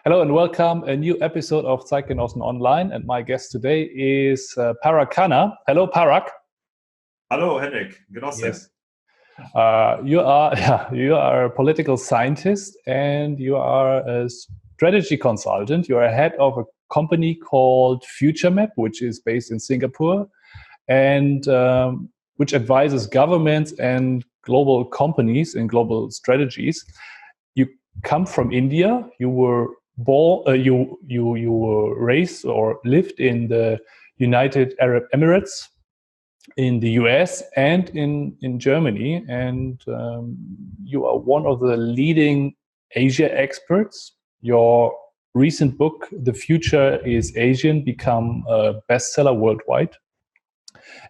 Hello and welcome a new episode of Zeitgenossen.Online, and my guest today is Parag Khanna. Hello, Parag. Hello, Henrik. Genossen. Yes. You are a political scientist and you are a strategy consultant. You are head of a company called FutureMap, which is based in Singapore, and which advises governments and global companies in global strategies. You come from India. You were you were raised or lived in the United Arab Emirates, in the US, and in Germany, and you are one of the leading Asia experts. Your recent book, The Future is Asian, become a bestseller worldwide.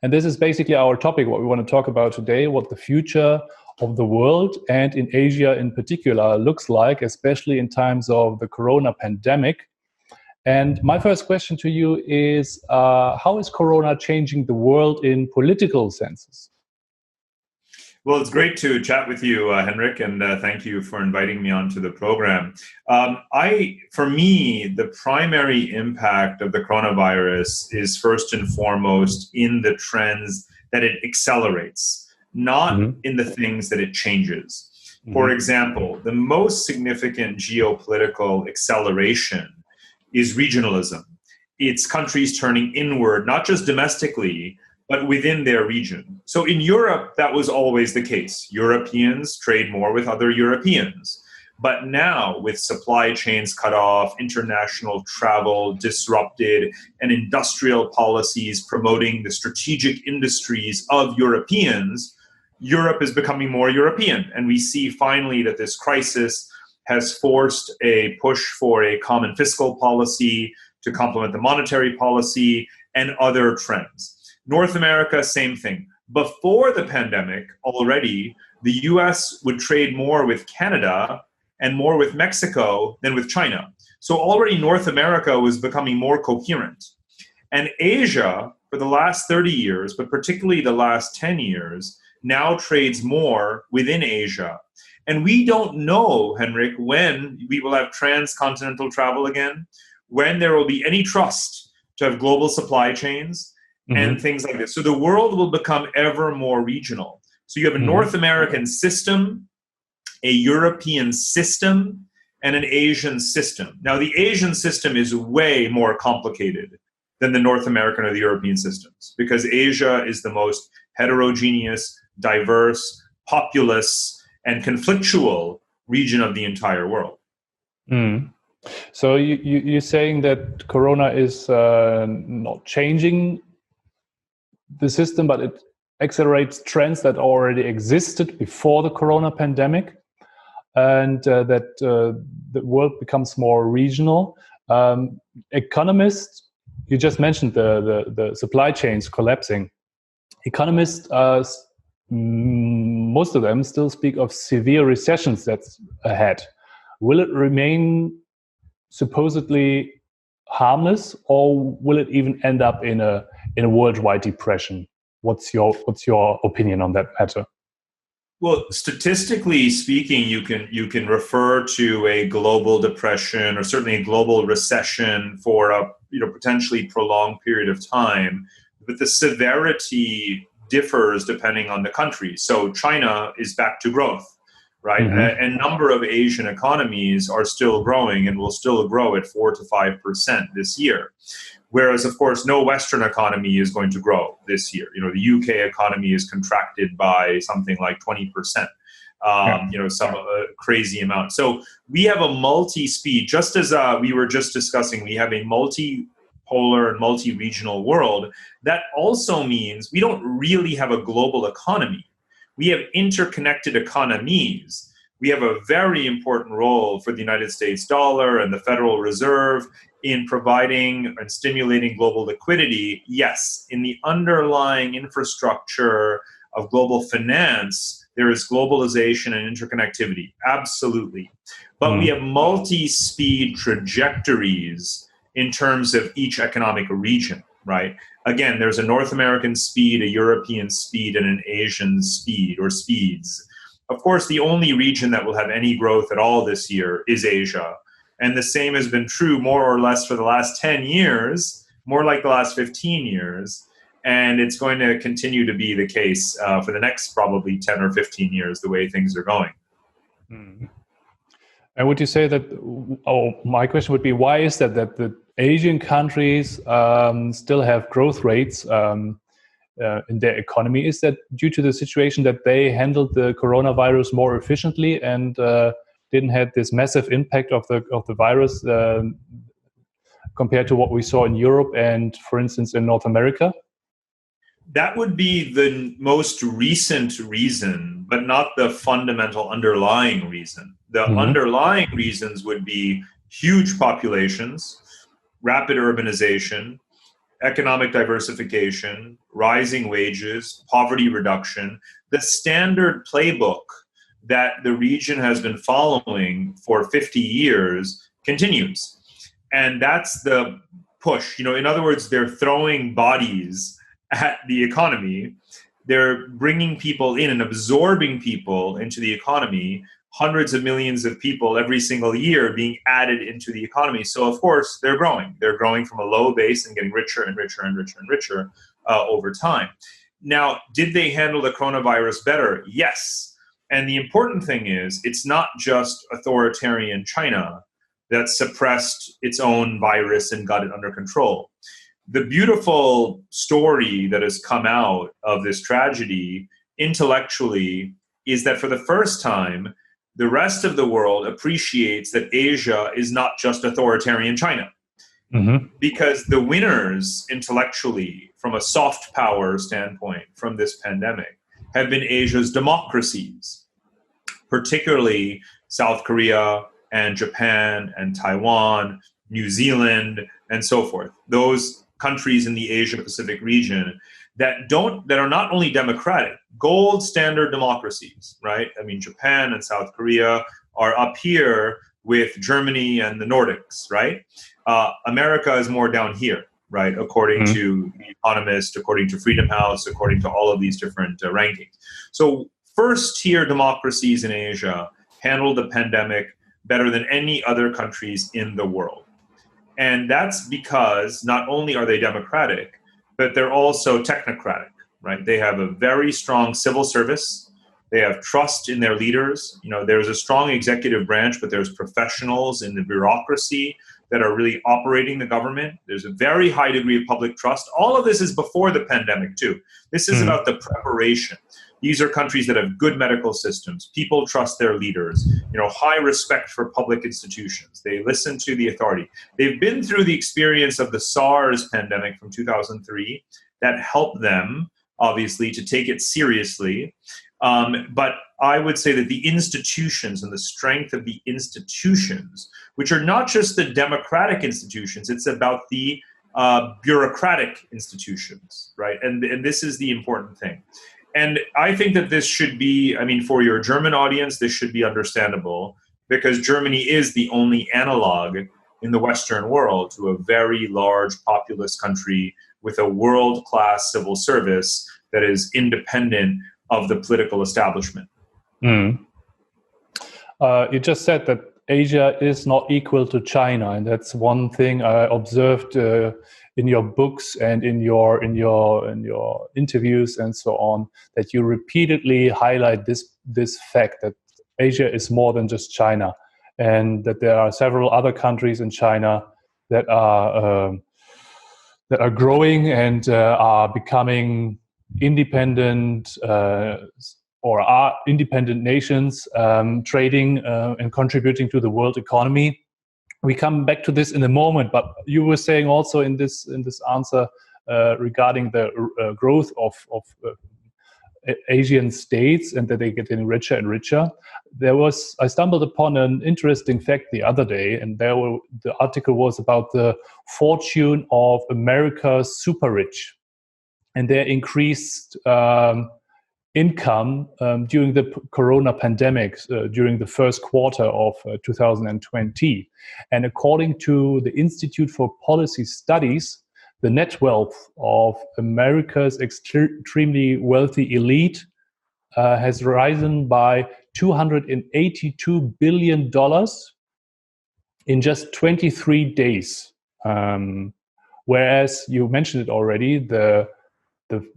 And this is basically our topic, what we want to talk about today, what the future of the world and in Asia in particular looks like, especially in times of the corona pandemic. And my first question to you is, how is corona changing the world in political senses? Well, it's great to chat with you, Henrik, and thank you for inviting me onto the program. For me, the primary impact of the coronavirus is first and foremost in the trends that it accelerates, not in the things that it changes. For example, the most significant geopolitical acceleration is regionalism. It's countries turning inward, not just domestically, but within their region. So in Europe, that was always the case. Europeans trade more with other Europeans. But now, with supply chains cut off, international travel disrupted, and industrial policies promoting the strategic industries of Europeans, Europe is becoming more European. And we see finally that this crisis has forced a push for a common fiscal policy to complement the monetary policy and other trends. North America, same thing. Before the pandemic, already, the US would trade more with Canada and more with Mexico than with China. So already North America was becoming more coherent. And Asia, for the last 30 years, but particularly the last 10 years, now trades more within Asia. And we don't know, Henrik, when we will have transcontinental travel again, when there will be any trust to have global supply chains and things like this. So the world will become ever more regional. So you have a North American system, a European system, and an Asian system. Now, the Asian system is way more complicated than the North American or the European systems, because Asia is the most heterogeneous, diverse, populous, and conflictual region of the entire world. So you're saying that Corona is not changing the system, but it accelerates trends that already existed before the Corona pandemic, and that the world becomes more regional. Economists, you just mentioned the supply chains collapsing. Economists, most of them still speak of severe recessions that's ahead. Will it remain supposedly harmless, or will it even end up in a worldwide depression? What's your opinion on that matter? Well, statistically speaking, you can refer to a global depression or certainly a global recession for a potentially prolonged period of time, but the severity differs depending on the country. So China is back to growth, right? A number of Asian economies are still growing and will still grow at 4 to 5% this year. Whereas, of course, no Western economy is going to grow this year. The UK economy is contracted by something like 20%, some crazy amount. So we have a multi-speed, just as we were just discussing, we have a multipolar and multi-regional world. That also means we don't really have a global economy. We have interconnected economies. We have a very important role for the United States dollar and the Federal Reserve in providing and stimulating global liquidity. Yes, in the underlying infrastructure of global finance, there is globalization and interconnectivity, absolutely. But we have multi-speed trajectories in terms of each economic region, right? Again, there's a North American speed, a European speed, and an Asian speed or speeds. Of course, the only region that will have any growth at all this year is Asia. And the same has been true more or less for the last 10 years, more like the last 15 years. And it's going to continue to be the case for the next probably 10 or 15 years, the way things are going. Mm. And would you say that, my question would be, why is that the Asian countries still have growth rates in their economy? Is that due to the situation that they handled the coronavirus more efficiently and didn't have this massive impact of the virus compared to what we saw in Europe and, for instance, in North America? That would be the most recent reason, but not the fundamental underlying reason. The underlying reasons would be huge populations, rapid urbanization, economic diversification, rising wages, poverty reduction. The standard playbook that the region has been following for 50 years continues. And that's the push. In other words, they're throwing bodies at the economy. They're bringing people in and absorbing people into the economy, hundreds of millions of people every single year being added into the economy. So, of course, they're growing. They're growing from a low base and getting richer and richer and richer and richer over time. Now, did they handle the coronavirus better? Yes. And the important thing is, it's not just authoritarian China that suppressed its own virus and got it under control. The beautiful story that has come out of this tragedy intellectually is that for the first time, the rest of the world appreciates that Asia is not just authoritarian China. Because the winners intellectually, from a soft power standpoint from this pandemic, have been Asia's democracies, particularly South Korea and Japan and Taiwan, New Zealand, and so forth. Those countries in the Asia-Pacific region that are not only democratic, gold standard democracies, right? I mean, Japan and South Korea are up here with Germany and the Nordics, right? America is more down here, right? According to The Economist, according to Freedom House, according to all of these different rankings. So first-tier democracies in Asia handled the pandemic better than any other countries in the world. And that's because not only are they democratic, but they're also technocratic, right? They have a very strong civil service. They have trust in their leaders. There's a strong executive branch, but there's professionals in the bureaucracy that are really operating the government. There's a very high degree of public trust. All of this is before the pandemic, too. This is about the preparation. These are countries that have good medical systems. People trust their leaders. High respect for public institutions. They listen to the authority. They've been through the experience of the SARS pandemic from 2003 that helped them, obviously, to take it seriously. But I would say that the institutions and the strength of the institutions, which are not just the democratic institutions, it's about the bureaucratic institutions, right? And this is the important thing. And I think that this should be, for your German audience, this should be understandable because Germany is the only analog in the Western world to a very large populous country with a world-class civil service that is independent of the political establishment. You just said that Asia is not equal to China, and that's one thing I observed in your books and in your interviews and so on, that you repeatedly highlight this fact that Asia is more than just China, and that there are several other countries in China that are growing and are becoming independent or are independent nations, trading and contributing to the world economy. We come back to this in a moment, but you were saying also in this answer regarding the growth of Asian states and that they get getting richer and richer. I stumbled upon an interesting fact the other day, and the article was about the fortune of America's super rich and their increased income during the corona pandemic, during the first quarter of 2020. And according to the Institute for Policy Studies, the net wealth of America's extremely wealthy elite has risen by $282 billion in just 23 days. Whereas you mentioned it already, the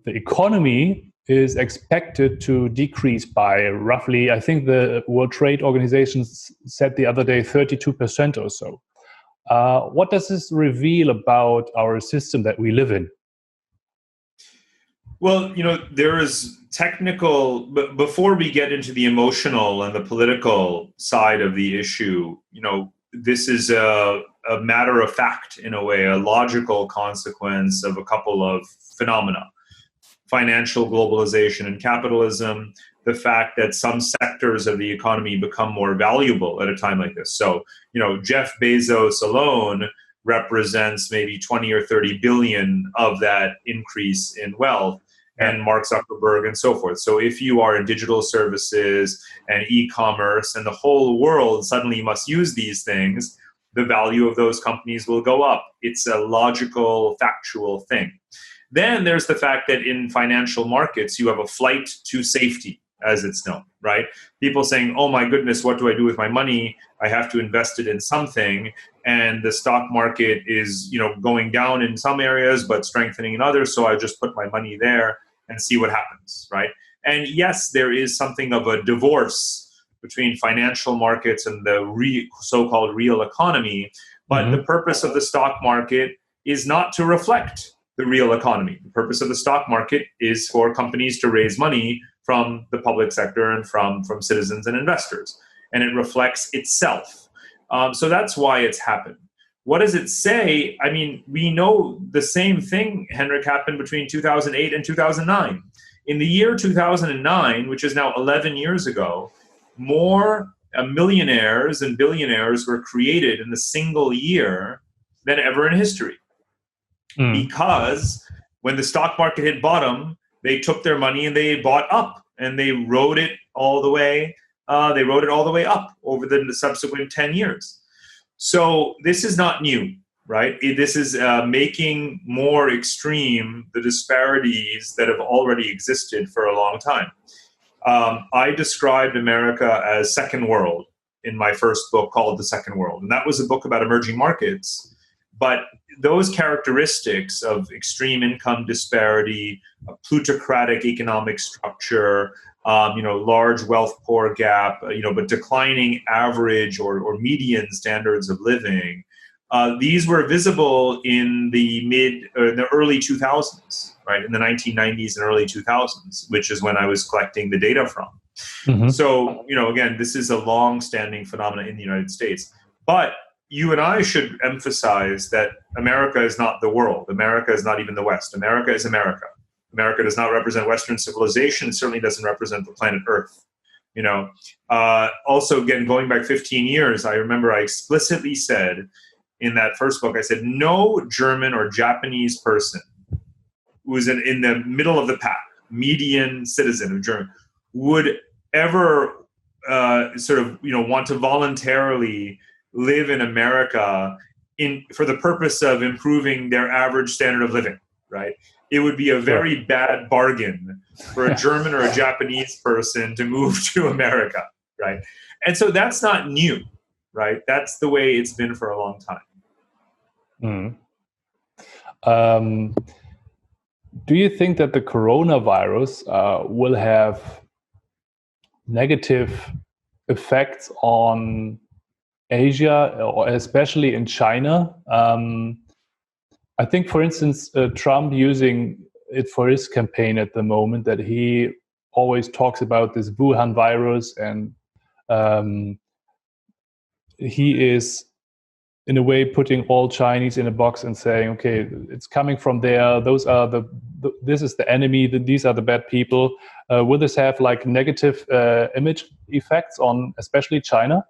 economy is expected to decrease by roughly, I think the World Trade Organization said the other day, 32% or so. What does this reveal about our system that we live in? Well, there is technical, but before we get into the emotional and the political side of the issue, this is a matter of fact, in a way, a logical consequence of a couple of phenomena. Financial globalization and capitalism, the fact that some sectors of the economy become more valuable at a time like this. So, Jeff Bezos alone represents maybe 20 or 30 billion of that increase in wealth, and Mark Zuckerberg and so forth. So if you are in digital services and e-commerce and the whole world suddenly must use these things, the value of those companies will go up. It's a logical, factual thing. Then there's the fact that in financial markets, you have a flight to safety, as it's known, right? People saying, oh my goodness, what do I do with my money? I have to invest it in something. And the stock market is, going down in some areas, but strengthening in others. So I just put my money there and see what happens, right? And yes, there is something of a divorce between financial markets and the so-called real economy. But the purpose of the stock market is not to reflect the real economy. The purpose of the stock market is for companies to raise money from the public sector and from citizens and investors. And it reflects itself. So that's why it's happened. What does it say? I mean, we know the same thing, Henrik, happened between 2008 and 2009. In the year 2009, which is now 11 years ago, more millionaires and billionaires were created in a single year than ever in history. Because when the stock market hit bottom, they took their money and they bought up, and they rode it all the way. They rode it all the way up over the subsequent 10 years. So this is not new, right? This is making more extreme the disparities that have already existed for a long time. I described America as second world in my first book called The Second World. And that was a book about emerging markets. But those characteristics of extreme income disparity, a plutocratic economic structure, large wealth-poor gap, but declining average or median standards of living, these were visible in the early 2000s, right? In the 1990s and early 2000s, which is when I was collecting the data from. So, again, this is a long-standing phenomenon in the United States. But you and I should emphasize that America is not the world. America is not even the West. America is America. America does not represent Western civilization. It certainly doesn't represent the planet Earth. Also, again, going back 15 years, I remember I explicitly said in that first book, I said, no German or Japanese person who was in the middle of the pack, median citizen of Germany, would ever want to voluntarily live in America for the purpose of improving their average standard of living, right? It would be a very bad bargain for a German or a Japanese person to move to America, right? And so that's not new, right? That's the way it's been for a long time. Do you think that the coronavirus will have negative effects on Asia, or especially in China? I think, for instance, Trump using it for his campaign at the moment, that he always talks about this Wuhan virus, and he is in a way putting all Chinese in a box and saying, okay, it's coming from there. Those are this is the enemy. These are the bad people. Will this have like negative image effects on especially China?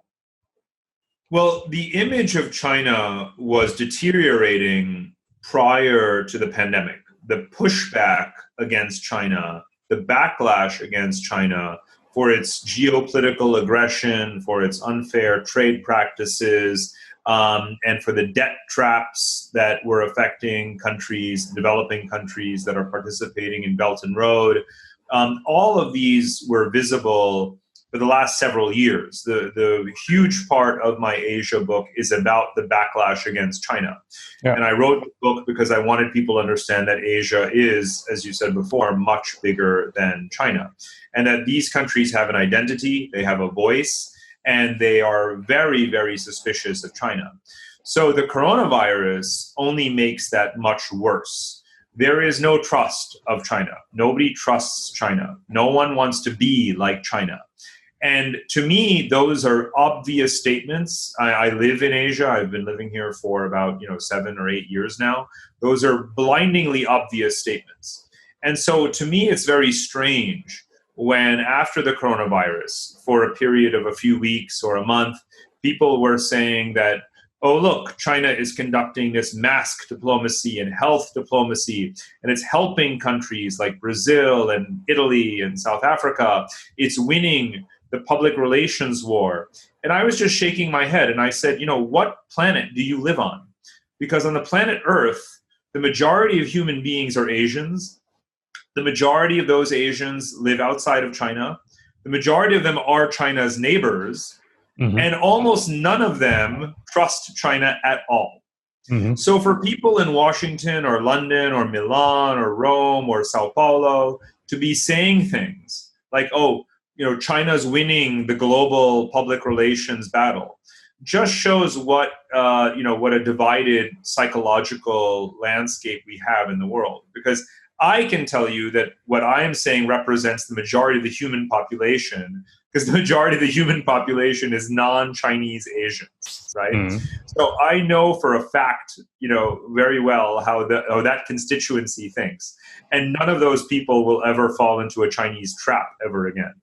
Well, the image of China was deteriorating prior to the pandemic. The pushback against China, the backlash against China for its geopolitical aggression, for its unfair trade practices, and for the debt traps that were affecting countries, developing countries that are participating in Belt and Road. All of these were visible for the last several years. The huge part of my Asia book is about the backlash against China. Yeah. And I wrote the book because I wanted people to understand that Asia is, as you said before, much bigger than China. And that these countries have an identity, they have a voice, and they are very, very suspicious of China. So the coronavirus only makes that much worse. There is no trust of China. Nobody trusts China. No one wants to be like China. And to me, those are obvious statements. I live in Asia. I've been living here for about 7 or 8 years now. Those are blindingly obvious statements. And so to me, it's very strange when after the coronavirus, for a period of a few weeks or a month, people were saying that, oh, look, China is conducting this mask diplomacy and health diplomacy, and it's helping countries like Brazil and Italy and South Africa. It's winning the public relations war. And I was just shaking my head, and I said, what planet do you live on? Because on the planet Earth, the majority of human beings are Asians. The majority of those Asians live outside of China. The majority of them are China's neighbors. Mm-hmm. And almost none of them trust China at all. Mm-hmm. So for people in Washington or London or Milan or Rome or Sao Paulo to be saying things like, China's winning the global public relations battle, just shows what a divided psychological landscape we have in the world. Because I can tell you that what I am saying represents the majority of the human population, because the majority of the human population is non-Chinese Asians, right? Mm. So I know for a fact, very well how that constituency thinks. And none of those people will ever fall into a Chinese trap ever again.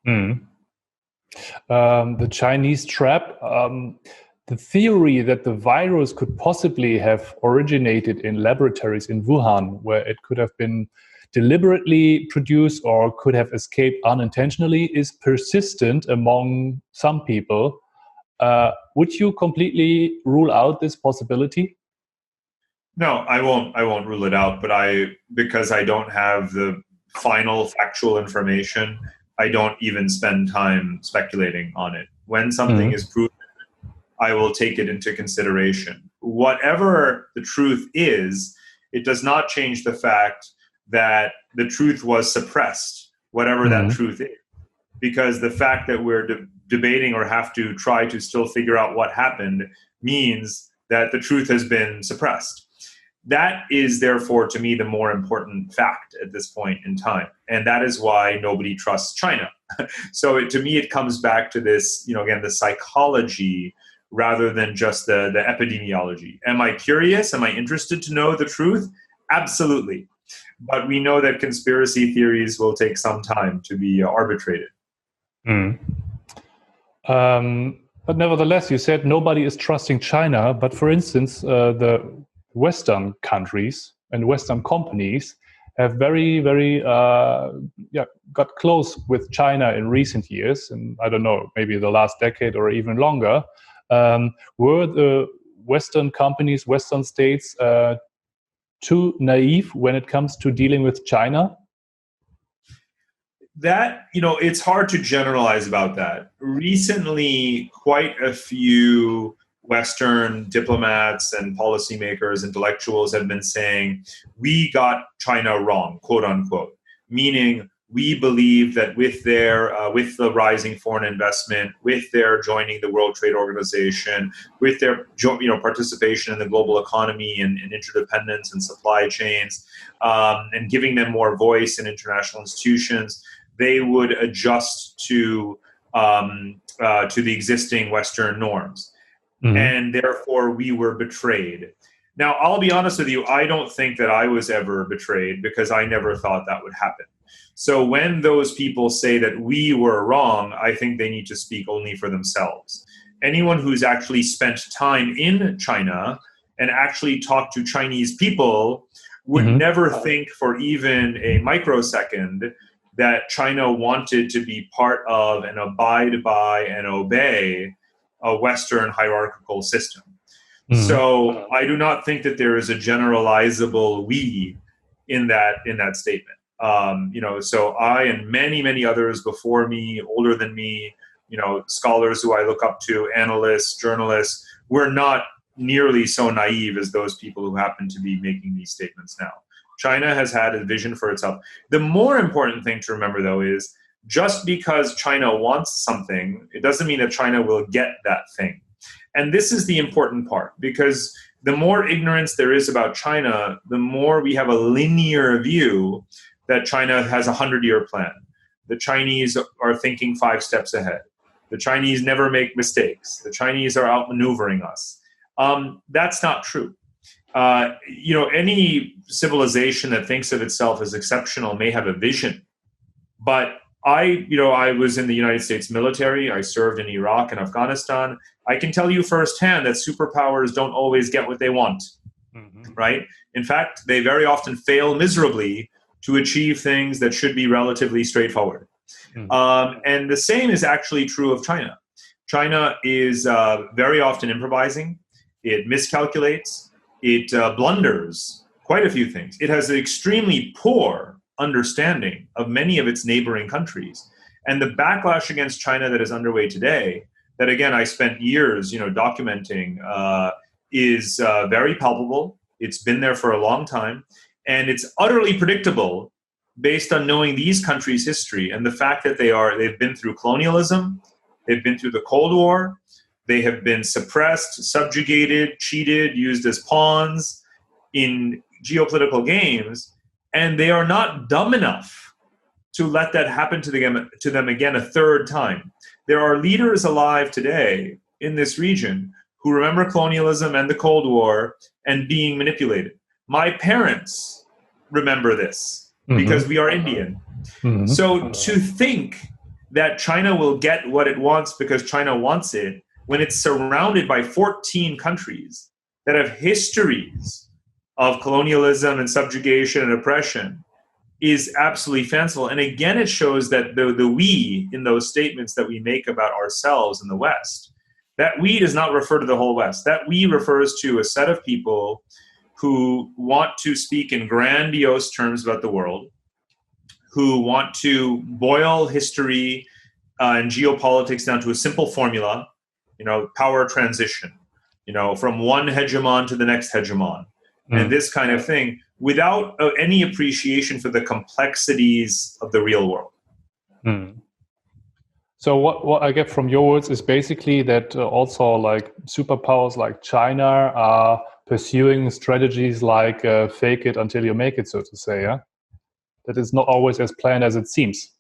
Mm. The Chinese trap, the theory that the virus could possibly have originated in laboratories in Wuhan, where it could have been deliberately produced or could have escaped unintentionally, is persistent among some people. Would you completely rule out this possibility? No, I won't rule it out, because I don't have the final factual information, I don't even spend time speculating on it. When something is proven, I will take it into consideration. Whatever the truth is, it does not change the fact that the truth was suppressed, whatever that truth is. Because the fact that we're debating or have to try to still figure out what happened means that the truth has been suppressed. That is, therefore, to me, the more important fact at this point in time. And that is why nobody trusts China. So to me, it comes back to this, again, the psychology rather than just the epidemiology. Am I curious? Am I interested to know the truth? Absolutely. But we know that conspiracy theories will take some time to be arbitrated. Mm. But nevertheless, you said nobody is trusting China. But for instance, the Western countries and Western companies have very, very got close with China in recent years. And I don't know, maybe the last decade or even longer. Were the Western companies, Western states, too naive when it comes to dealing with China? That, it's hard to generalize about that. Recently, quite a few Western diplomats and policymakers, intellectuals have been saying, we got China wrong, quote unquote, meaning we believe that with the rising foreign investment, with their joining the World Trade Organization, with their participation in the global economy and interdependence and supply chains, and giving them more voice in international institutions, they would adjust to the existing Western norms. Mm-hmm. And therefore, we were betrayed. Now, I'll be honest with you, I don't think that I was ever betrayed, because I never thought that would happen. So when those people say that we were wrong, I think they need to speak only for themselves. Anyone who's actually spent time in China and actually talked to Chinese people would never think for even a microsecond that China wanted to be part of and abide by and obey a Western hierarchical system. So I do not think that there is a generalizable we in that statement. So I and many, many others before me, older than me, scholars who I look up to, analysts, journalists, we're not nearly so naive as those people who happen to be making these statements now. China has had a vision for itself. The more important thing to remember, though, is just because China wants something, it doesn't mean that China will get that thing. And this is the important part, because the more ignorance there is about China, the more we have a linear view that China has a 100-year plan. The Chinese are thinking 5 steps ahead. The Chinese never make mistakes. The Chinese are outmaneuvering us. That's not true. Any civilization that thinks of itself as exceptional may have a vision. But I was in the United States military. I served in Iraq and Afghanistan. I can tell you firsthand that superpowers don't always get what they want, right? In fact, they very often fail miserably to achieve things that should be relatively straightforward. And the same is actually true of China. China is very often improvising. It miscalculates. It blunders quite a few things. It has an extremely poor understanding of many of its neighboring countries. And the backlash against China that is underway today, that again, I spent years, documenting, is very palpable. It's been there for a long time. And it's utterly predictable based on knowing these countries' history and the fact that they've been through colonialism, they've been through the Cold War, they have been suppressed, subjugated, cheated, used as pawns in geopolitical games, and they are not dumb enough to let that happen to them again a third time. There are leaders alive today in this region who remember colonialism and the Cold War and being manipulated. My parents remember this because we are Indian. So to think that China will get what it wants because China wants it, when it's surrounded by 14 countries that have histories of colonialism and subjugation and oppression, is absolutely fanciful. And again, it shows that the we in those statements that we make about ourselves in the West, that we does not refer to the whole West. That we refers to a set of people who want to speak in grandiose terms about the world, who want to boil history and geopolitics down to a simple formula, power transition, from one hegemon to the next hegemon, and this kind of thing, without any appreciation for the complexities of the real world. So what I get from your words is basically that also like superpowers like China are pursuing strategies like fake it until you make it, so to say, yeah? That is not always as planned as it seems.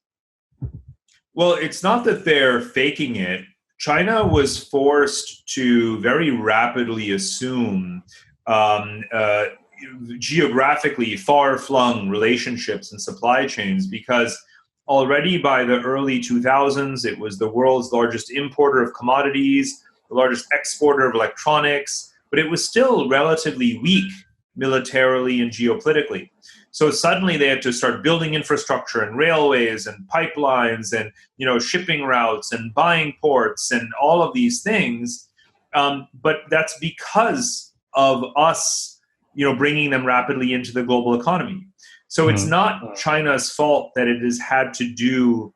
Well, it's not that they're faking it. China was forced to very rapidly assume geographically far-flung relationships and supply chains, because already by the early 2000s, it was the world's largest importer of commodities, the largest exporter of electronics, but it was still relatively weak militarily and geopolitically. So suddenly they had to start building infrastructure and railways and pipelines and shipping routes and buying ports and all of these things. But that's because of us, bringing them rapidly into the global economy. So it's not China's fault that it has had to do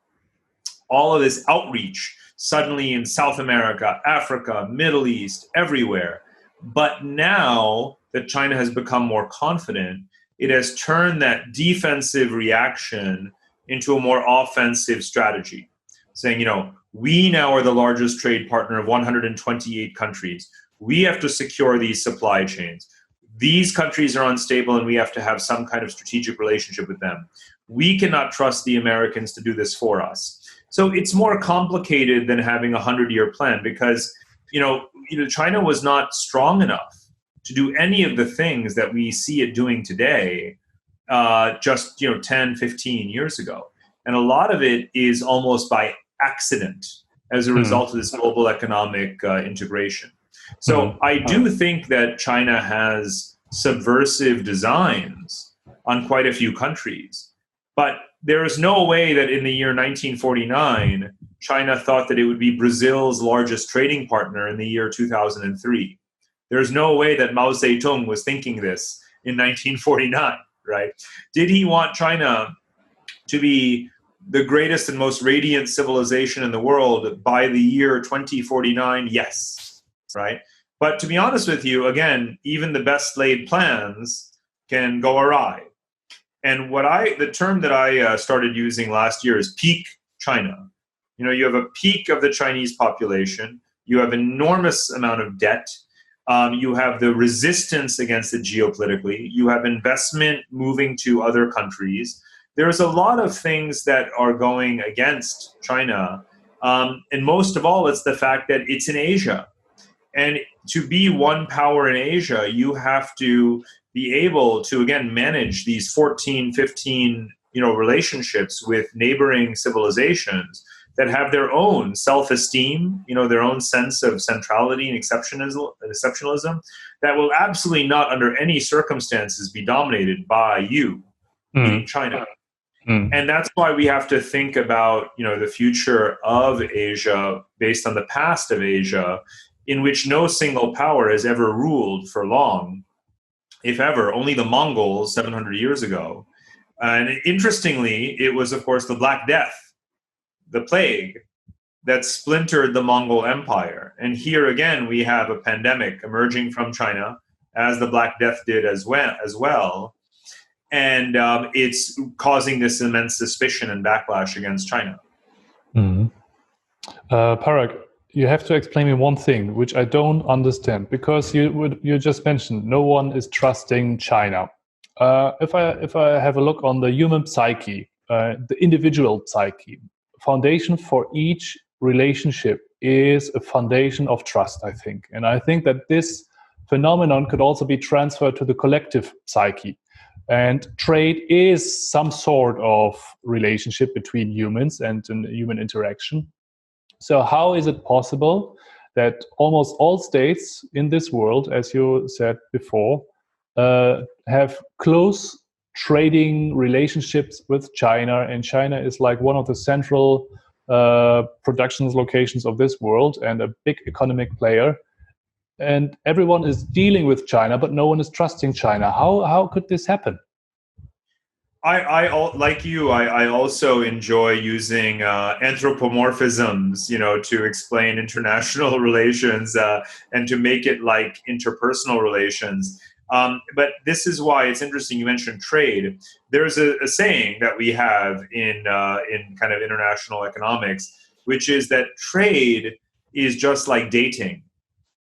all of this outreach suddenly in South America, Africa, Middle East, everywhere. But now that China has become more confident, it has turned that defensive reaction into a more offensive strategy, saying, we now are the largest trade partner of 128 countries. We have to secure these supply chains. These countries are unstable and we have to have some kind of strategic relationship with them. We cannot trust the Americans to do this for us. So it's more complicated than having a 100-year plan, because, China was not strong enough to do any of the things that we see it doing today, just 10, 15 years ago. And a lot of it is almost by accident as a result of this global economic integration. So I do think that China has subversive designs on quite a few countries, but there is no way that in the year 1949, China thought that it would be Brazil's largest trading partner in the year 2003. There's no way that Mao Zedong was thinking this in 1949, right? Did he want China to be the greatest and most radiant civilization in the world by the year 2049? Yes, right? But to be honest with you, again, even the best laid plans can go awry. And the term that I started using last year is peak China. You have a peak of the Chinese population. You have enormous amount of debt. You have the resistance against it geopolitically. You have investment moving to other countries. There's a lot of things that are going against China. And most of all, it's the fact that it's in Asia. And to be one power in Asia, you have to be able to, again, manage these 14, 15, relationships with neighboring civilizations that have their own self-esteem, their own sense of centrality and exceptionalism that will absolutely not under any circumstances be dominated by you, meaning China. And that's why we have to think about, the future of Asia based on the past of Asia, in which no single power has ever ruled for long, if ever, only the Mongols 700 years ago. And interestingly, it was, of course, the Black Death, the plague, that splintered the Mongol Empire. And here again, we have a pandemic emerging from China, as the Black Death did as well. And it's causing this immense suspicion and backlash against China. Parag, you have to explain me one thing, which I don't understand, because you just mentioned no one is trusting China. If I have a look on the human psyche, the individual psyche, foundation for each relationship is a foundation of trust, I think. And I think that this phenomenon could also be transferred to the collective psyche. And trade is some sort of relationship between humans and human interaction. So how is it possible that almost all states in this world, as you said before, have close trading relationships with China, and China is like one of the central production locations of this world and a big economic player, and everyone is dealing with China, but no one is trusting China? How could this happen? I like you, I also enjoy using anthropomorphisms, to explain international relations and to make it like interpersonal relations. But this is why it's interesting you mentioned trade. There's a saying that we have in kind of international economics, which is that trade is just like dating.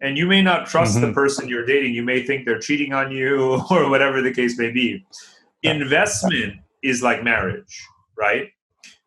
And you may not trust the person you're dating. You may think they're cheating on you or whatever the case may be. Investment is like marriage, right?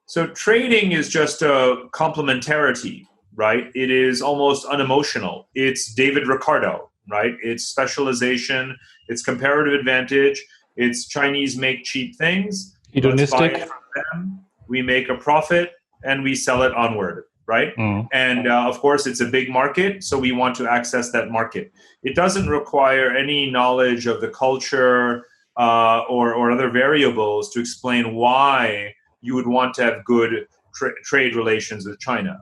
So trading is just a complementarity, right? It is almost unemotional. It's David Ricardo, right? It's specialization, it's comparative advantage, it's Chinese make cheap things. Let's buy it from them, we make a profit, and we sell it onward, right? And of course, it's a big market, so we want to access that market. It doesn't require any knowledge of the culture or other variables to explain why you would want to have good trade relations with China.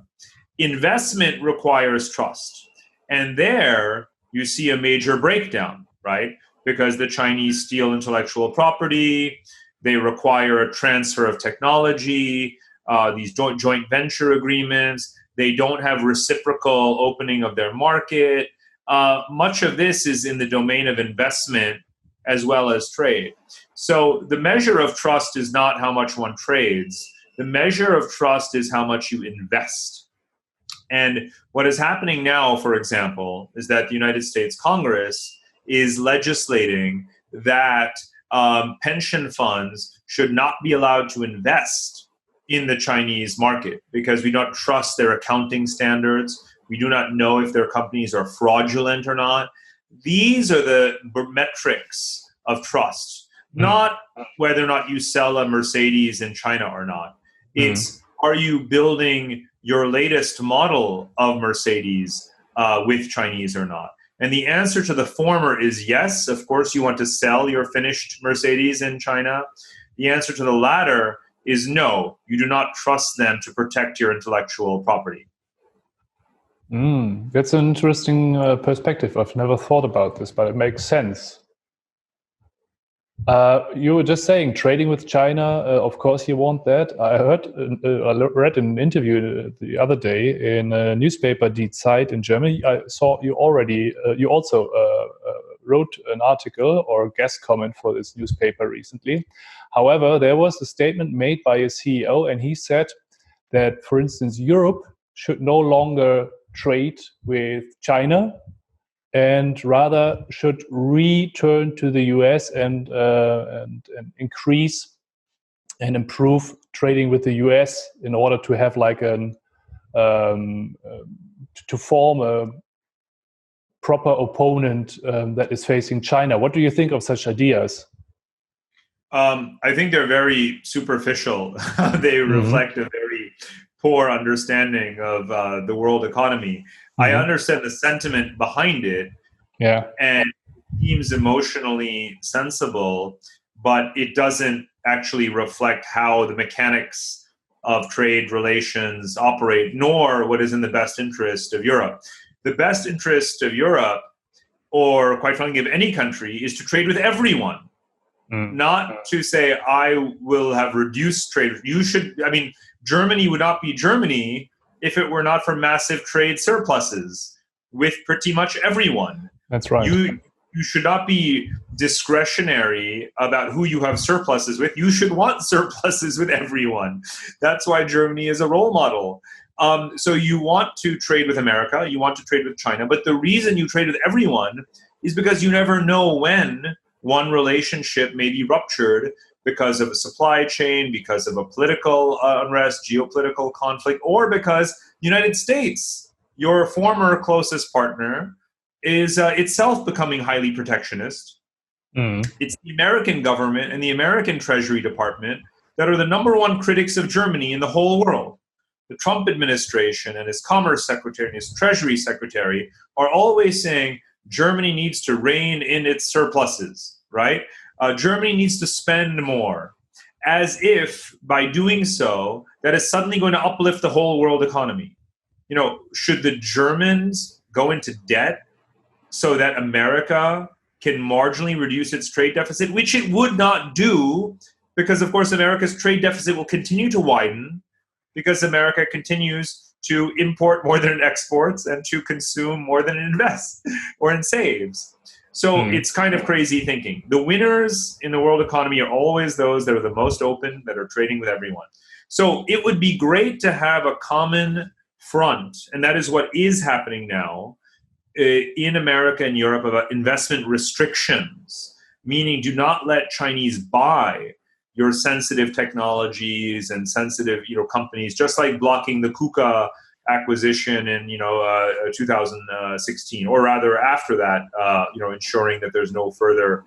Investment requires trust. And there you see a major breakdown, right? Because the Chinese steal intellectual property, they require a transfer of technology, these joint venture agreements, they don't have reciprocal opening of their market. Much of this is in the domain of investment as well as trade. So the measure of trust is not how much one trades. The measure of trust is how much you invest. And what is happening now, for example, is that the United States Congress is legislating that pension funds should not be allowed to invest in the Chinese market because we don't trust their accounting standards. We do not know if their companies are fraudulent or not. These are the metrics of trust, not whether or not you sell a Mercedes in China or not. It's, are you building your latest model of Mercedes with Chinese or not? And the answer to the former is yes. Of course, you want to sell your finished Mercedes in China. The answer to the latter is no. You do not trust them to protect your intellectual property. That's an interesting perspective. I've never thought about this, but it makes sense. You were just saying trading with China. Of course, you want that. I read an interview the other day in a newspaper, Die Zeit in Germany. I saw you already. You also wrote an article or a guest comment for this newspaper recently. However, there was a statement made by a CEO, and he said that, for instance, Europe should no longer trade with China, and rather should return to the US and increase and improve trading with the US in order to have like to form a proper opponent that is facing China. What do you think of such ideas? I think they're very superficial. They reflect a very poor understanding of the world economy. I understand the sentiment behind it, and it seems emotionally sensible, but it doesn't actually reflect how the mechanics of trade relations operate, nor what is in the best interest of Europe. The best interest of Europe, or quite frankly of any country, is to trade with everyone. Not to say, I will have reduced trade. Germany would not be Germany if it were not for massive trade surpluses with pretty much everyone. That's right. You should not be discretionary about who you have surpluses with. You should want surpluses with everyone. That's why Germany is a role model. So you want to trade with America, you want to trade with China, but the reason you trade with everyone is because you never know when one relationship may be ruptured because of a supply chain, because of a political unrest, geopolitical conflict, or because the United States, your former closest partner, is itself becoming highly protectionist. It's the American government and the American Treasury Department that are the number one critics of Germany in the whole world. The Trump administration and his Commerce Secretary and his Treasury Secretary are always saying Germany needs to rein in its surpluses, right? Germany needs to spend more, as if by doing so, that is suddenly going to uplift the whole world economy. You know, should the Germans go into debt so that America can marginally reduce its trade deficit, which it would not do, because of course America's trade deficit will continue to widen because America continues to import more than it exports and to consume more than it invests or it saves. So it's kind of crazy thinking. The winners in the world economy are always those that are the most open, that are trading with everyone. So it would be great to have a common front, and that is what is happening now in America and Europe, about investment restrictions, meaning do not let Chinese buy your sensitive technologies and sensitive companies, just like blocking the KUKA acquisition in 2016, or rather after that, ensuring that there's no further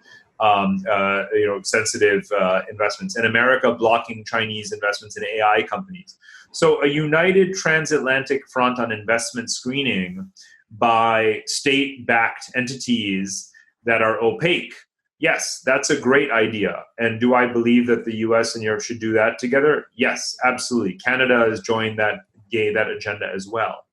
sensitive investments, and America blocking Chinese investments in AI companies. So a united transatlantic front on investment screening by state-backed entities that are opaque. Yes, that's a great idea. And do I believe that the US and Europe should do that together? Yes, absolutely. Canada has joined that agenda as well.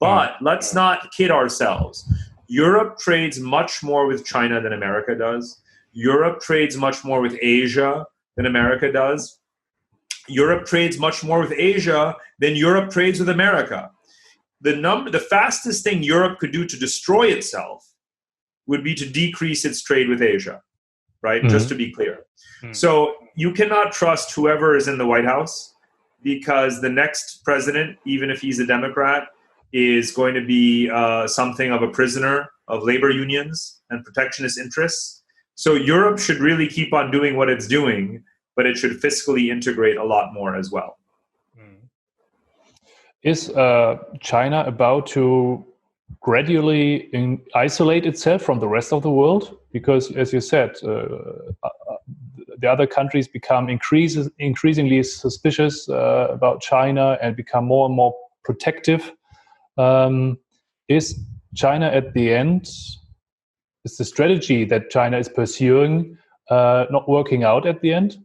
But let's not kid ourselves. Europe trades much more with China than America does. Europe trades much more with Asia than America does. Europe trades much more with Asia than Europe trades with America. The fastest thing Europe could do to destroy itself would be to decrease its trade with Asia, right? Just to be clear. So you cannot trust whoever is in the White House, because the next president, even if he's a Democrat, is going to be something of a prisoner of labor unions and protectionist interests. So Europe should really keep on doing what it's doing, but it should fiscally integrate a lot more as well. Is China about to gradually isolate itself from the rest of the world? Because, as you said, the other countries become increasingly suspicious about China and become more and more protective. Is China at the end, is the strategy that China is pursuing not working out at the end?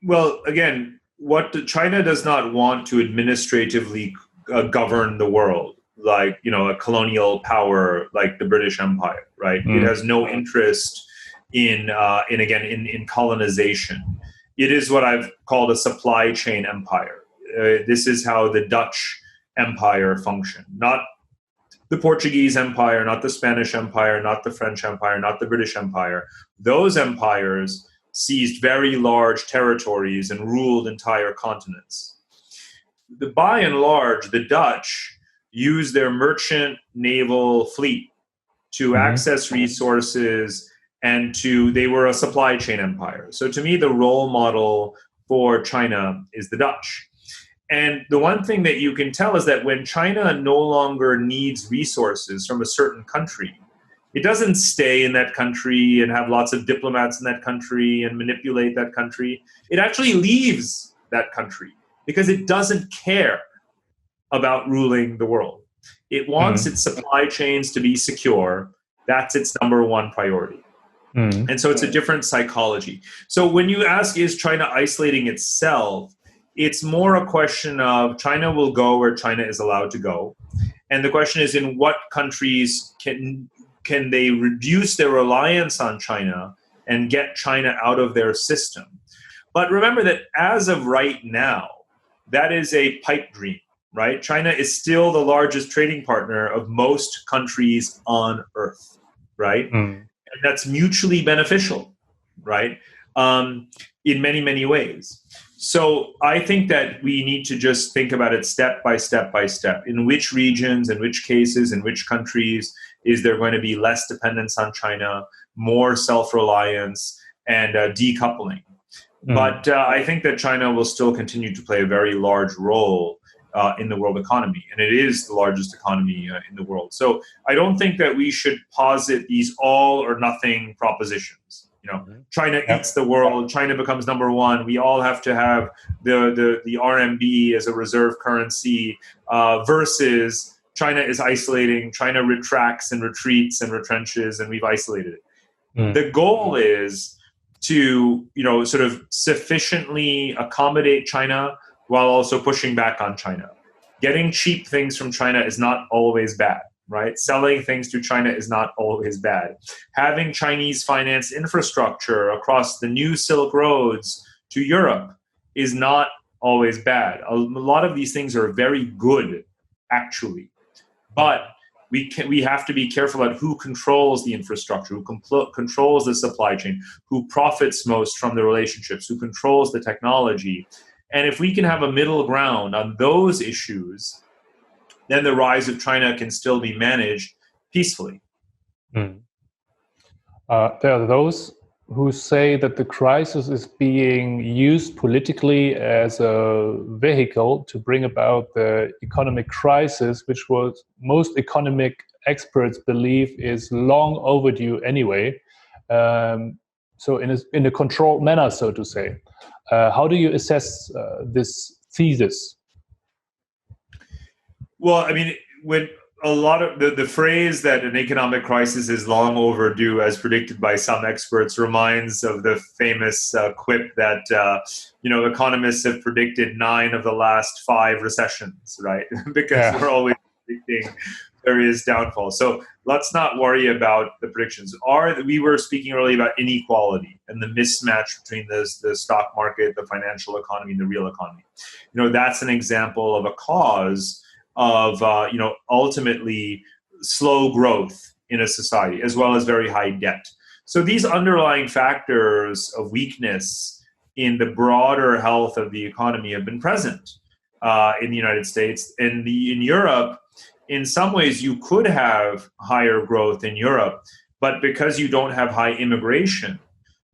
Well, again, China does not want to administratively govern the world like, a colonial power like the British Empire, right? It has no interest in colonization. It is what I've called a supply chain empire. This is how the Dutch empire functioned, not the Portuguese Empire, not the Spanish Empire, not the French Empire, not the British Empire. Those empires seized very large territories and ruled entire continents. By and large, the Dutch used their merchant naval fleet to access resources, and they were a supply chain empire. So to me, the role model for China is the Dutch. And the one thing that you can tell is that when China no longer needs resources from a certain country, it doesn't stay in that country and have lots of diplomats in that country and manipulate that country. It actually leaves that country because it doesn't care about ruling the world. It wants its supply chains to be secure. That's its number one priority. And so it's a different psychology. So when you ask, is China isolating itself? It's more a question of China will go where China is allowed to go. And the question is, in what countries can they reduce their reliance on China and get China out of their system? But remember that as of right now, that is a pipe dream, right? China is still the largest trading partner of most countries on Earth, right? And that's mutually beneficial, right? In many, many ways. So I think that we need to just think about it step by step by step. In which regions, in which cases, in which countries is there going to be less dependence on China, more self-reliance, and decoupling? But I think that China will still continue to play a very large role in the world economy, and it is the largest economy in the world. So I don't think that we should posit these all or nothing propositions. You know, China eats the world. China becomes number one. We all have to have the RMB as a reserve currency versus China is isolating. China retracts and retreats and retrenches, and we've isolated it. The goal is to, sort of sufficiently accommodate China while also pushing back on China. Getting cheap things from China is not always bad. Right? Selling things to China is not always bad. Having Chinese finance infrastructure across the new Silk Roads to Europe is not always bad. A lot of these things are very good, actually. But we have to be careful about who controls the infrastructure, who controls the supply chain, who profits most from the relationships, who controls the technology. And if we can have a middle ground on those issues, then the rise of China can still be managed peacefully. There are those who say that the crisis is being used politically as a vehicle to bring about the economic crisis, which was most economic experts believe is long overdue anyway. So in a controlled manner, so to say. How do you assess this thesis? Well, I mean, when a lot of the phrase that an economic crisis is long overdue, as predicted by some experts, reminds of the famous quip that, economists have predicted 9 of the last 5 recessions, right? Because we're always predicting various downfalls. So let's not worry about the predictions. We were speaking earlier about inequality and the mismatch between the stock market, the financial economy, and the real economy. That's an example of a cause of ultimately slow growth in a society, as well as very high debt. So these underlying factors of weakness in the broader health of the economy have been present in the United States. In Europe, in some ways, you could have higher growth in Europe, but because you don't have high immigration,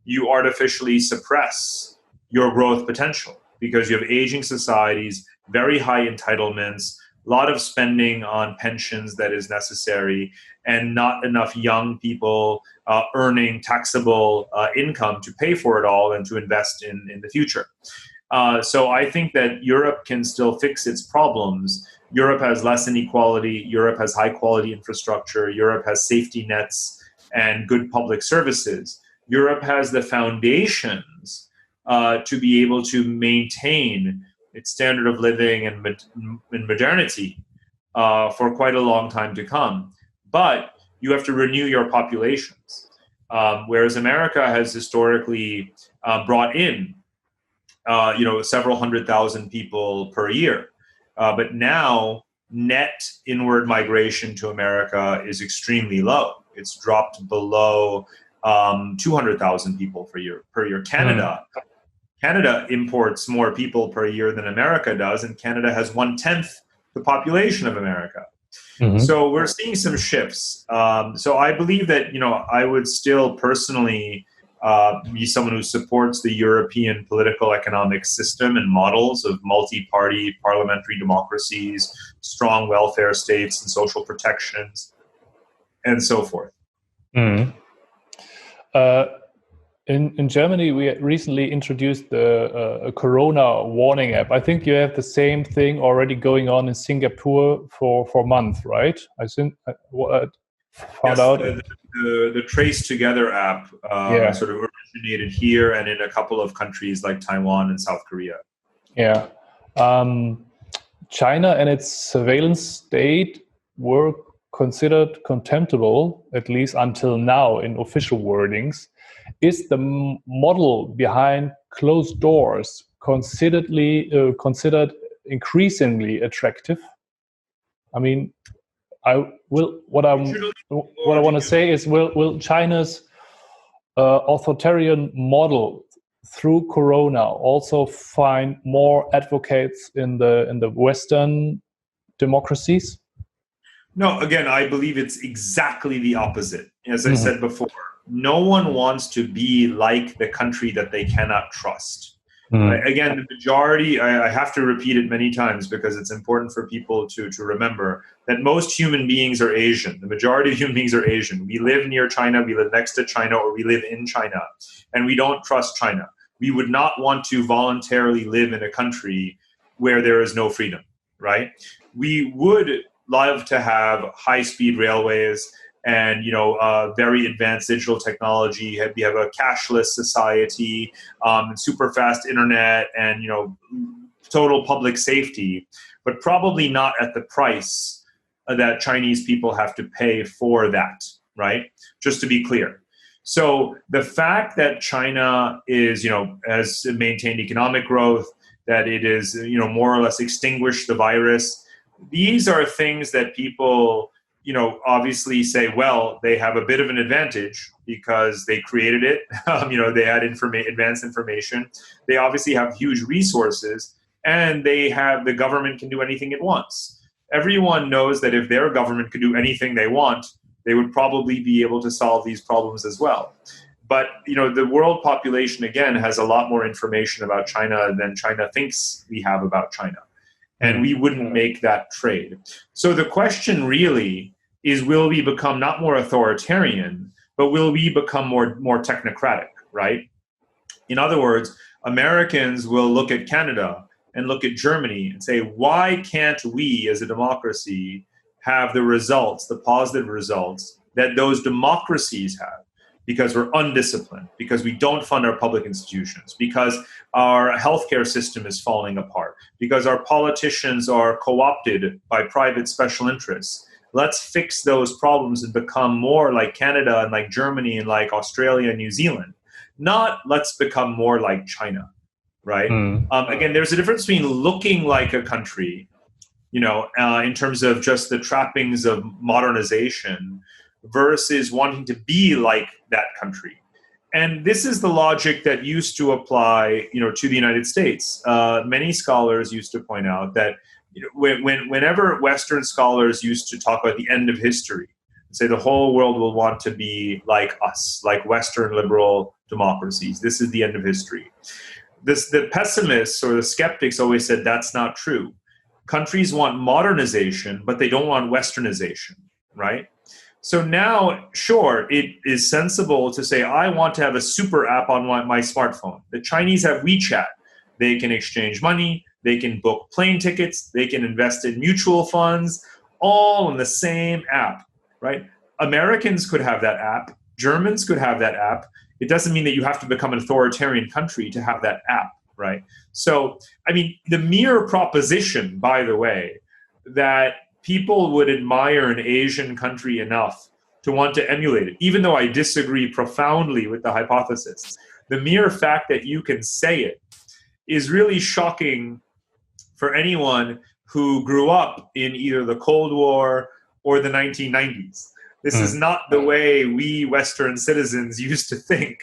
you artificially suppress your growth potential because you have aging societies, very high entitlements, a lot of spending on pensions that is necessary, and not enough young people earning taxable income to pay for it all and to invest in the future. So I think that Europe can still fix its problems. Europe has less inequality. Europe has high quality infrastructure. Europe has safety nets and good public services. Europe has the foundations to be able to maintain its standard of living and modernity for quite a long time to come. But you have to renew your populations. whereas America has historically brought in, several 100,000 people per year. But now net inward migration to America is extremely low. It's dropped below 200,000 people per year. Canada imports more people per year than America does, and Canada has 1/10 the population of America. So we're seeing some shifts. So I believe that, I would still personally be someone who supports the European political economic system and models of multi-party parliamentary democracies, strong welfare states and social protections, and so forth. In Germany, we recently introduced a Corona warning app. I think you have the same thing already going on in Singapore for months, right? I think found out. The Trace Together app sort of originated here and in a couple of countries like Taiwan and South Korea. Yeah. China and its surveillance state were considered contemptible, at least until now in official wordings. Is the model behind closed doors considered increasingly attractive? I mean, what I want to say is, will China's authoritarian model through Corona also find more advocates in the Western democracies? No, again, I believe it's exactly the opposite. As I said before, no one wants to be like the country that they cannot trust. Again, the majority, I have to repeat it many times because it's important for people to remember that most human beings are Asian. The majority of human beings are Asian. We live near China, we live next to China, or we live in China, and we don't trust China. We would not want to voluntarily live in a country where there is no freedom, right? We would love to have high-speed railways and very advanced digital technology. We have a cashless society, super fast internet, and total public safety, but probably not at the price that Chinese people have to pay for that, right? Just to be clear. So the fact that China is, has maintained economic growth, that it is, more or less extinguished the virus, these are things that people obviously say, well, they have a bit of an advantage because they created it. They had advanced information. They obviously have huge resources, and the government can do anything it wants. Everyone knows that if their government could do anything they want, they would probably be able to solve these problems as well. But, the world population, again, has a lot more information about China than China thinks we have about China. And we wouldn't make that trade. So the question really is, will we become not more authoritarian, but will we become more technocratic, right? In other words, Americans will look at Canada and look at Germany and say, why can't we as a democracy have the results, the positive results that those democracies have? Because we're undisciplined, because we don't fund our public institutions, because our healthcare system is falling apart, because our politicians are co-opted by private special interests. Let's fix those problems and become more like Canada and like Germany and like Australia and New Zealand. Not let's become more like China, right? Again, there's a difference between looking like a country, in terms of just the trappings of modernization, versus wanting to be like that country. And this is the logic that used to apply, to the United States. Many scholars used to point out that whenever Western scholars used to talk about the end of history, say the whole world will want to be like us, like Western liberal democracies. This is the end of history. The pessimists or the skeptics always said that's not true. Countries want modernization, but they don't want Westernization, right? So now, sure, it is sensible to say, I want to have a super app on my smartphone. The Chinese have WeChat. They can exchange money. They can book plane tickets. They can invest in mutual funds, all in the same app, right? Americans could have that app. Germans could have that app. It doesn't mean that you have to become an authoritarian country to have that app, right? So, the mere proposition, by the way, that people would admire an Asian country enough to want to emulate it, even though I disagree profoundly with the hypothesis. The mere fact that you can say it is really shocking for anyone who grew up in either the Cold War or the 1990s. This is not the way we Western citizens used to think.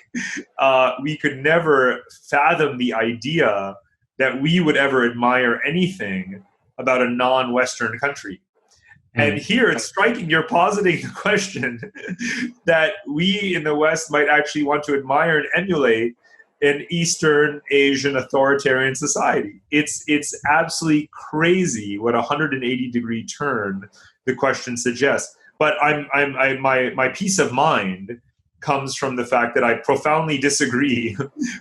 We could never fathom the idea that we would ever admire anything about a non-Western country. And here it's striking, you're positing the question that we in the West might actually want to admire and emulate an Eastern Asian authoritarian society. It's absolutely crazy what a 180-degree turn the question suggests. But my peace of mind comes from the fact that I profoundly disagree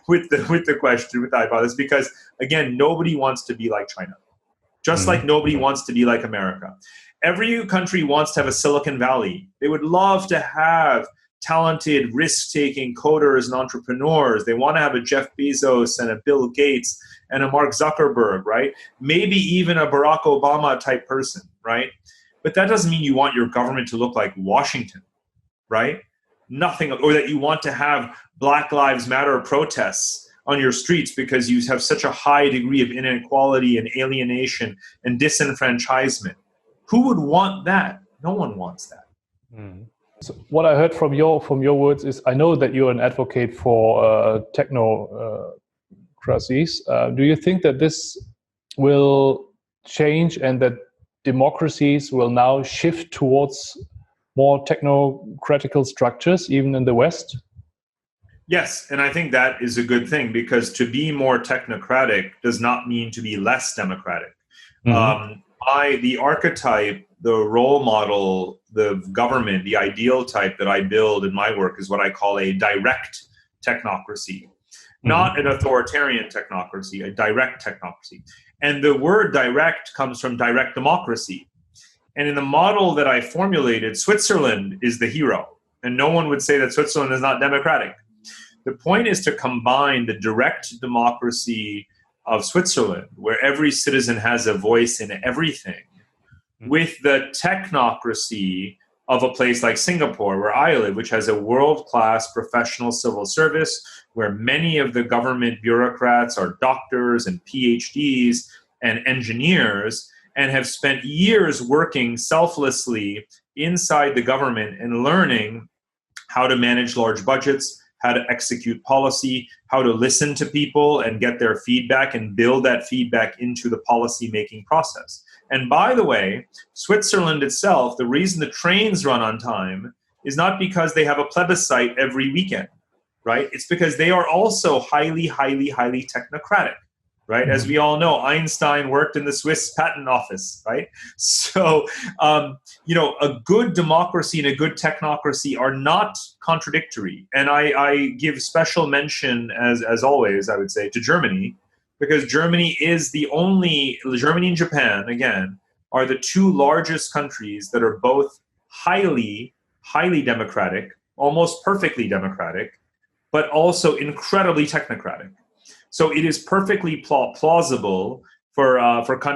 with the question, with the hypothesis, because again, nobody wants to be like China, just like nobody wants to be like America. Every country wants to have a Silicon Valley. They would love to have talented, risk-taking coders and entrepreneurs. They want to have a Jeff Bezos and a Bill Gates and a Mark Zuckerberg, right? Maybe even a Barack Obama type person, right? But that doesn't mean you want your government to look like Washington, right? Nothing, or that you want to have Black Lives Matter protests on your streets because you have such a high degree of inequality and alienation and disenfranchisement. Who would want that? No one wants that. So what I heard from your words is, I know that you're an advocate for technocracies. Do you think that this will change and that democracies will now shift towards more technocratical structures, even in the West? Yes, and I think that is a good thing, because to be more technocratic does not mean to be less democratic. The archetype, the role model, the government, the ideal type that I build in my work is what I call a direct technocracy, not an authoritarian technocracy, a direct technocracy. And the word direct comes from direct democracy. And in the model that I formulated, Switzerland is the hero. And no one would say that Switzerland is not democratic. The point is to combine the direct democracy of Switzerland, where every citizen has a voice in everything, with the technocracy of a place like Singapore, where I live, which has a world-class professional civil service, where many of the government bureaucrats are doctors and PhDs and engineers, and have spent years working selflessly inside the government and learning how to manage large budgets, how to execute policy, how to listen to people and get their feedback and build that feedback into the policy-making process. And by the way, Switzerland itself, the reason the trains run on time is not because they have a plebiscite every weekend, right? It's because they are also highly, highly, highly technocratic, right? As we all know, Einstein worked in the Swiss patent office, right? So, a good democracy and a good technocracy are not contradictory. And I give special mention, as always, I would say, to Germany, because Germany and Japan, again, are the two largest countries that are both highly, highly democratic, almost perfectly democratic, but also incredibly technocratic. So it is perfectly plausible for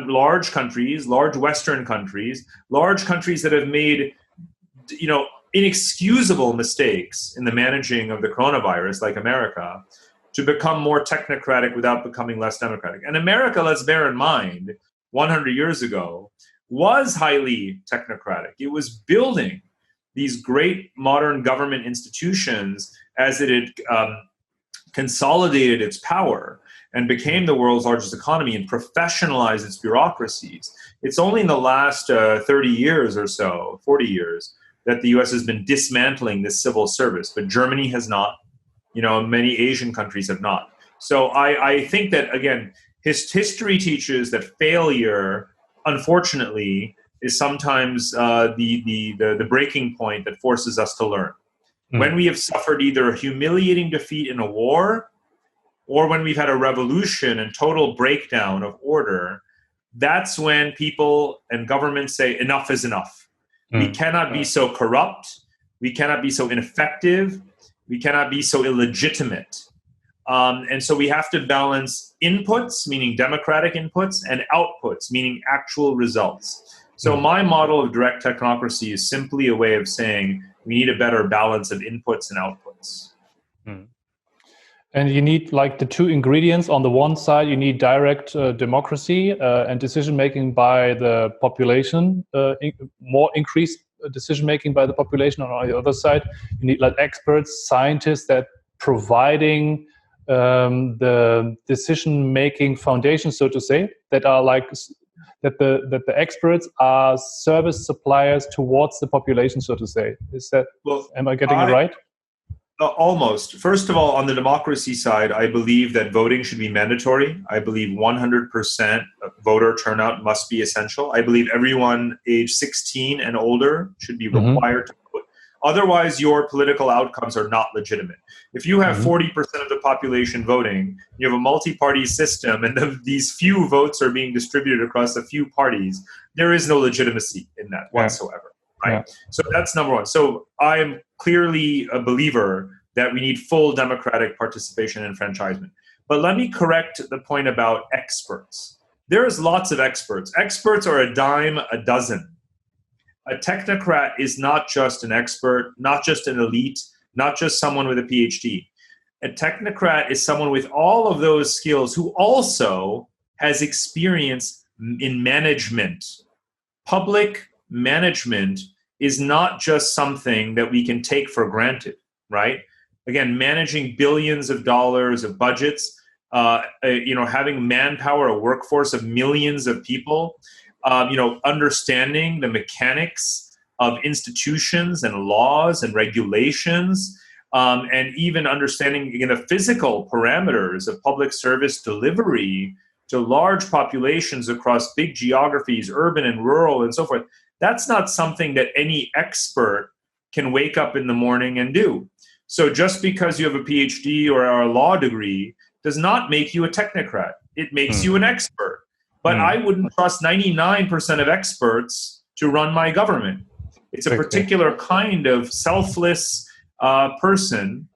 large countries, large Western countries, large countries that have made, inexcusable mistakes in the managing of the coronavirus, like America, to become more technocratic without becoming less democratic. And America, let's bear in mind, 100 years ago, was highly technocratic. It was building these great modern government institutions as it had consolidated its power and became the world's largest economy and professionalized its bureaucracies. It's only in the last 30 years or so, 40 years, that the US has been dismantling this civil service, but Germany has not. Many Asian countries have not. So I think that, again, history teaches that failure, unfortunately, is sometimes the breaking point that forces us to learn. When we have suffered either a humiliating defeat in a war, or when we've had a revolution and total breakdown of order, that's when people and governments say enough is enough. We cannot be so corrupt. We cannot be so ineffective. We cannot be so illegitimate. And so we have to balance inputs, meaning democratic inputs, and outputs, meaning actual results. So my model of direct technocracy is simply a way of saying We need a better balance of inputs and outputs. And you need like the two ingredients. On the one side, you need direct democracy and decision-making by the population, more increased decision-making by the population. On the other side, you need like experts, scientists that providing the decision-making foundation, so to say, that are like that the experts are service suppliers towards the population, so to say. Is that, am I getting it right? Almost. First of all, on the democracy side, I believe that voting should be mandatory. I believe 100% voter turnout must be essential. I believe everyone age 16 and older should be required to vote. Otherwise, your political outcomes are not legitimate. If you have 40% of the population voting, you have a multi-party system, and these few votes are being distributed across a few parties, there is no legitimacy in that whatsoever. Right? Yeah. So that's number one. So I am clearly a believer that we need full democratic participation and enfranchisement. But let me correct the point about experts. There's lots of experts. Experts are a dime a dozen. A technocrat is not just an expert, not just an elite, not just someone with a PhD. A technocrat is someone with all of those skills who also has experience in management. Public management is not just something that we can take for granted, right? Again, managing billions of dollars of budgets, having manpower, a workforce of millions of people, understanding the mechanics of institutions and laws and regulations, and even understanding the physical parameters of public service delivery to large populations across big geographies, urban and rural and so forth. That's not something that any expert can wake up in the morning and do. So just because you have a PhD or a law degree does not make you a technocrat. It makes you an expert. But I wouldn't trust 99% of experts to run my government. It's a particular kind of selfless person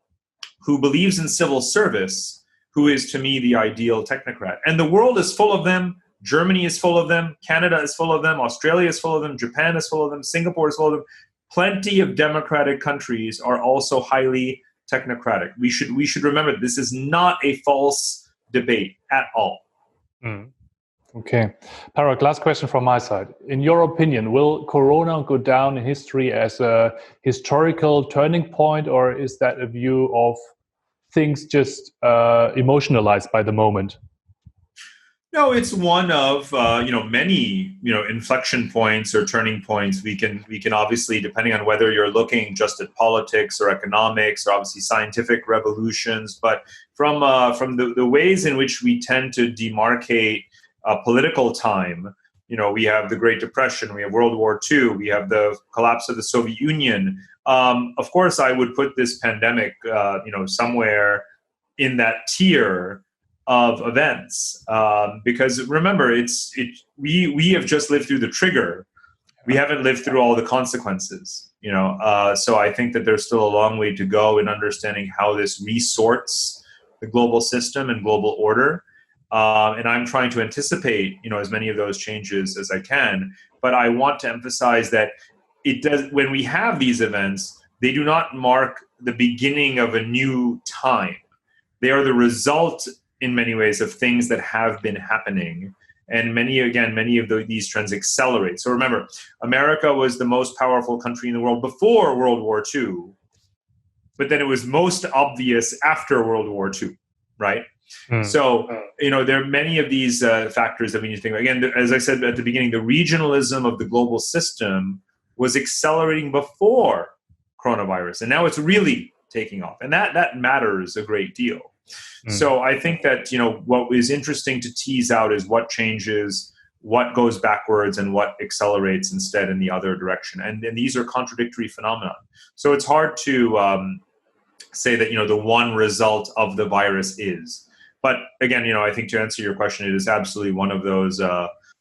who believes in civil service, who is, to me, the ideal technocrat. And the world is full of them. Germany is full of them. Canada is full of them. Australia is full of them. Japan is full of them. Singapore is full of them. Plenty of democratic countries are also highly technocratic. We should remember this is not a false debate at all. Okay. Parag, last question from my side. In your opinion, will Corona go down in history as a historical turning point, or is that a view of things just emotionalized by the moment? No, it's one of many inflection points or turning points. We can obviously, depending on whether you're looking just at politics or economics or obviously scientific revolutions, but from the ways in which we tend to demarcate political time, we have the Great Depression, we have World War II, we have the collapse of the Soviet Union. Of course, I would put this pandemic, somewhere in that tier of events, because remember, we have just lived through the trigger. We haven't lived through all the consequences, so I think that there's still a long way to go in understanding how this resorts the global system and global order. And I'm trying to anticipate, as many of those changes as I can. But I want to emphasize that when we have these events, they do not mark the beginning of a new time. They are the result, in many ways, of things that have been happening. And many of these trends accelerate. So remember, America was the most powerful country in the world before World War II, but then it was most obvious after World War II, right? So, there are many of these factors that we need to think about. Again, as I said at the beginning, the regionalism of the global system was accelerating before coronavirus, and now it's really taking off. And that matters a great deal. So I think that, what is interesting to tease out is what changes, what goes backwards, and what accelerates instead in the other direction. And these are contradictory phenomena. So it's hard to say that, the one result of the virus is. But again, I think to answer your question, it is absolutely one of those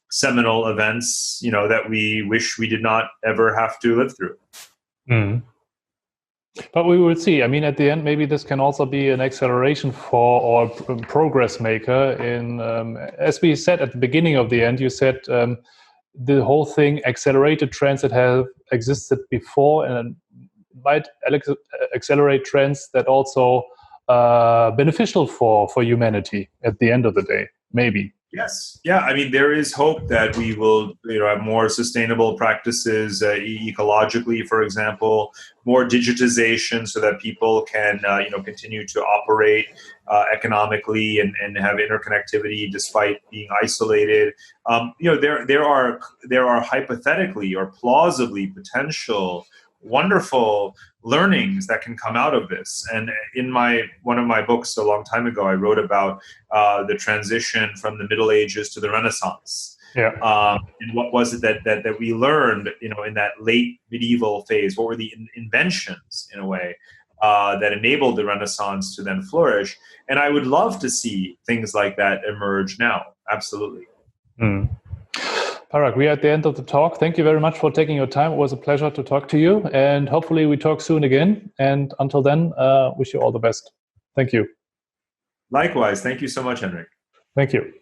seminal events, that we wish we did not ever have to live through. But we will see. I mean, at the end, maybe this can also be an acceleration for or progress maker. As we said at the beginning of the end, you said the whole thing accelerated trends that have existed before. And might accelerate trends that also beneficial for humanity at the end of the day, maybe. Yes. Yeah. I mean, there is hope that we will, have more sustainable practices ecologically, for example, more digitization so that people can, continue to operate economically and have interconnectivity despite being isolated. There are hypothetically or plausibly potential wonderful learnings that can come out of this. And in one of my books a long time ago, I wrote about the transition from the Middle Ages to the Renaissance. Yeah. And what was it that we learned, in that late medieval phase? What were the inventions, in a way, that enabled the Renaissance to then flourish? And I would love to see things like that emerge now. Absolutely. Mm. Parag, we are at the end of the talk. Thank you very much for taking your time. It was a pleasure to talk to you, and hopefully we talk soon again. And until then, wish you all the best. Thank you. Likewise. Thank you so much, Henrik. Thank you.